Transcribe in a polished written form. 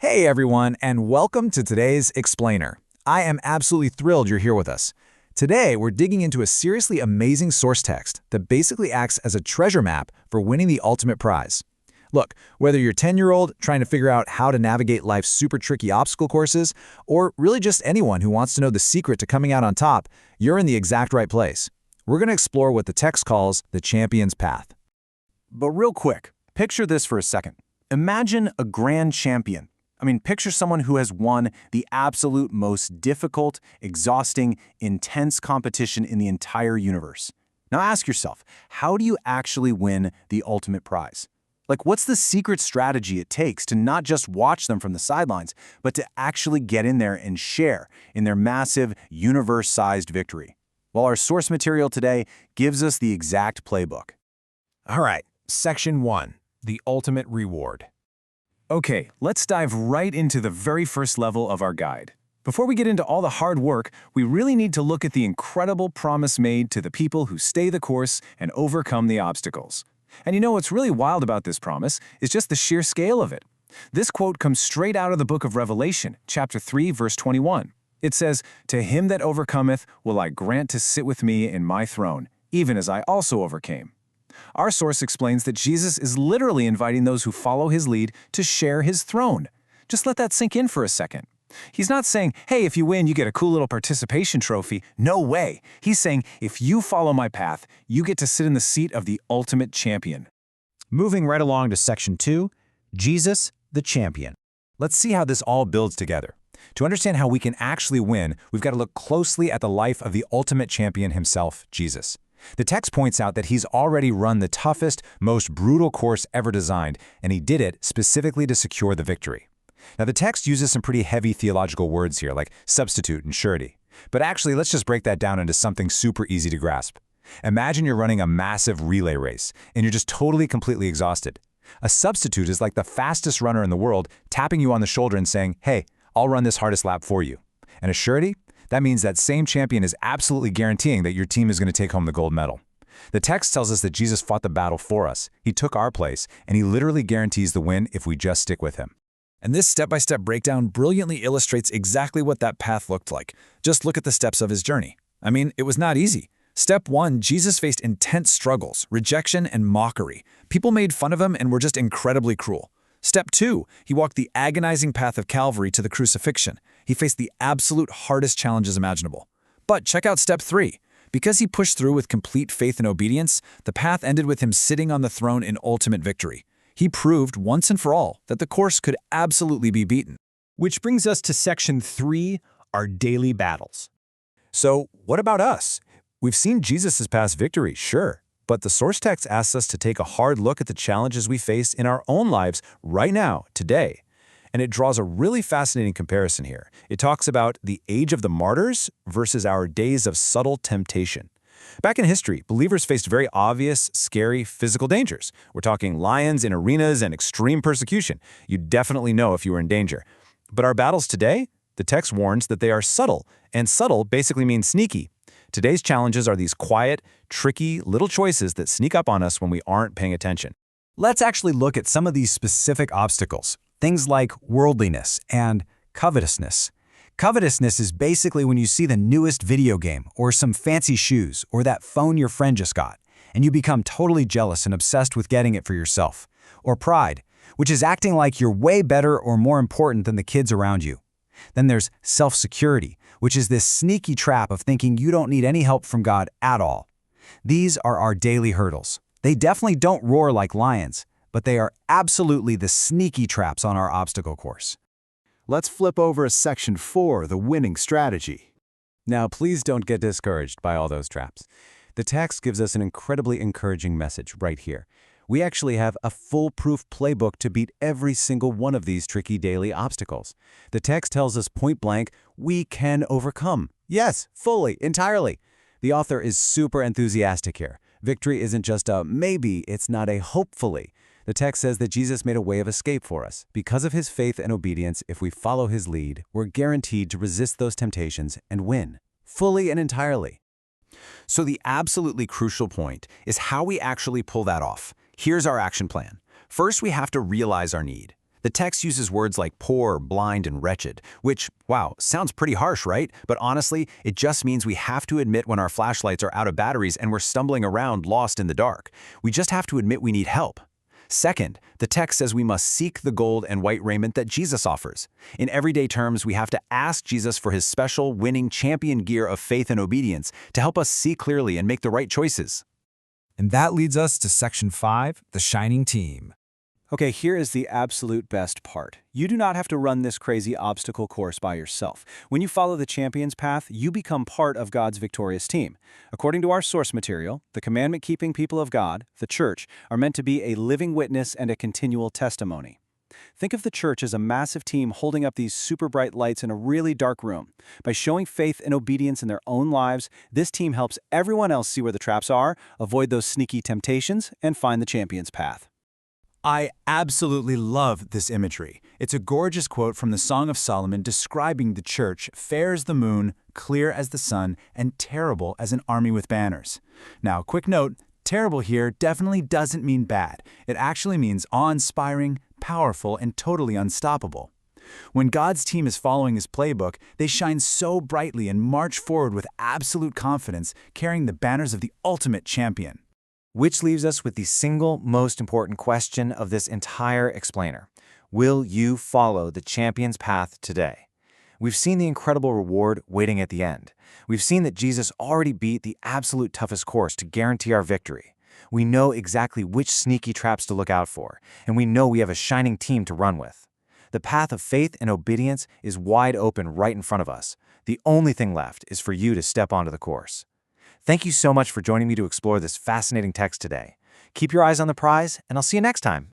Hey everyone, and welcome to today's Explainer. I am absolutely thrilled you're here with us. Today, we're digging into a seriously amazing source text that basically acts as a treasure map for winning the ultimate prize. Look, whether you're a 10-year-old trying to figure out how to navigate life's super tricky obstacle courses, or really just anyone who wants to know the secret to coming out on top, you're in the exact right place. We're going to explore what the text calls the champion's path. But real quick, picture this for a second. Imagine a grand champion. Picture someone who has won the absolute most difficult, exhausting, intense competition in the entire universe. Now ask yourself, how do you actually win the ultimate prize? What's the secret strategy it takes to not just watch them from the sidelines, but to actually get in there and share in their massive, universe-sized victory? Well, our source material today gives us the exact playbook. All right, Section 1, the ultimate reward. Okay, let's dive right into the very first level of our guide. Before we get into all the hard work, we really need to look at the incredible promise made to the people who stay the course and overcome the obstacles. And you know what's really wild about this promise is just the sheer scale of it. This quote comes straight out of the book of Revelation, chapter 3, verse 21. It says, "To him that overcometh will I grant to sit with me in my throne, even as I also overcame." Our source explains that Jesus is literally inviting those who follow his lead to share his throne. Just let that sink in for a second. He's not saying, hey, if you win, you get a cool little participation trophy. No way. He's saying, if you follow my path, you get to sit in the seat of the ultimate champion. Moving right along to Section 2, Jesus, the champion. Let's see how this all builds together. To understand how we can actually win, we've got to look closely at the life of the ultimate champion himself, Jesus. The text points out that he's already run the toughest, most brutal course ever designed, and he did it specifically to secure the victory. Now, the text uses some pretty heavy theological words here, like substitute and surety. But actually, let's just break that down into something super easy to grasp. Imagine you're running a massive relay race, and you're just totally, completely exhausted. A substitute is like the fastest runner in the world tapping you on the shoulder and saying, hey, I'll run this hardest lap for you. And a surety? That means that same champion is absolutely guaranteeing that your team is going to take home the gold medal. The text tells us that Jesus fought the battle for us. He took our place, and he literally guarantees the win if we just stick with him. And this step-by-step breakdown brilliantly illustrates exactly what that path looked like. Just look at the steps of his journey. It was not easy. Step 1, Jesus faced intense struggles, rejection, and mockery. People made fun of him and were just incredibly cruel. Step 2, he walked the agonizing path of Calvary to the crucifixion. He faced the absolute hardest challenges imaginable. But check out Step 3. Because he pushed through with complete faith and obedience, the path ended with him sitting on the throne in ultimate victory. He proved once and for all that the course could absolutely be beaten. Which brings us to Section 3, our daily battles. So, what about us? We've seen Jesus' past victory, sure. But the source text asks us to take a hard look at the challenges we face in our own lives right now, today. And it draws a really fascinating comparison here. It talks about the age of the martyrs versus our days of subtle temptation. Back in history, believers faced very obvious, scary physical dangers. We're talking lions in arenas and extreme persecution. You'd definitely know if you were in danger. But our battles today? The text warns that they are subtle, and subtle basically means sneaky. Today's challenges are these quiet, tricky, little choices that sneak up on us when we aren't paying attention. Let's actually look at some of these specific obstacles. Things like worldliness and covetousness. Covetousness is basically when you see the newest video game or some fancy shoes or that phone your friend just got, and you become totally jealous and obsessed with getting it for yourself. Or pride, which is acting like you're way better or more important than the kids around you. Then there's self-security, which is this sneaky trap of thinking you don't need any help from God at all. These are our daily hurdles. They definitely don't roar like lions, but they are absolutely the sneaky traps on our obstacle course. Let's flip over to Section 4, the winning strategy. Now, please don't get discouraged by all those traps. The text gives us an incredibly encouraging message right here. We actually have a foolproof playbook to beat every single one of these tricky daily obstacles. The text tells us point blank, we can overcome. Yes, fully, entirely. The author is super enthusiastic here. Victory isn't just a maybe, it's not a hopefully. The text says that Jesus made a way of escape for us. Because of his faith and obedience, if we follow his lead, we're guaranteed to resist those temptations and win, fully and entirely. So the absolutely crucial point is how we actually pull that off. Here's our action plan. First, we have to realize our need. The text uses words like poor, blind, and wretched, which, wow, sounds pretty harsh, right? But honestly, it just means we have to admit when our flashlights are out of batteries and we're stumbling around lost in the dark. We just have to admit we need help. Second, the text says we must seek the gold and white raiment that Jesus offers. In everyday terms, we have to ask Jesus for his special, winning champion gear of faith and obedience to help us see clearly and make the right choices. And that leads us to Section 5, the shining team. Okay, here is the absolute best part. You do not have to run this crazy obstacle course by yourself. When you follow the champion's path, you become part of God's victorious team. According to our source material, the commandment-keeping people of God, the church, are meant to be a living witness and a continual testimony. Think of the church as a massive team holding up these super bright lights in a really dark room. By showing faith and obedience in their own lives, this team helps everyone else see where the traps are, avoid those sneaky temptations, and find the champion's path. I absolutely love this imagery. It's a gorgeous quote from the Song of Solomon describing the church fair as the moon, clear as the sun, and terrible as an army with banners. Now, quick note, terrible here definitely doesn't mean bad. It actually means awe-inspiring, powerful, and totally unstoppable. When God's team is following his playbook, they shine so brightly and march forward with absolute confidence, carrying the banners of the ultimate champion. Which leaves us with the single most important question of this entire explainer. Will you follow the champion's path today? We've seen the incredible reward waiting at the end. We've seen that Jesus already beat the absolute toughest course to guarantee our victory. We know exactly which sneaky traps to look out for, and we know we have a shining team to run with. The path of faith and obedience is wide open right in front of us. The only thing left is for you to step onto the course. Thank you so much for joining me to explore this fascinating text today. Keep your eyes on the prize, and I'll see you next time.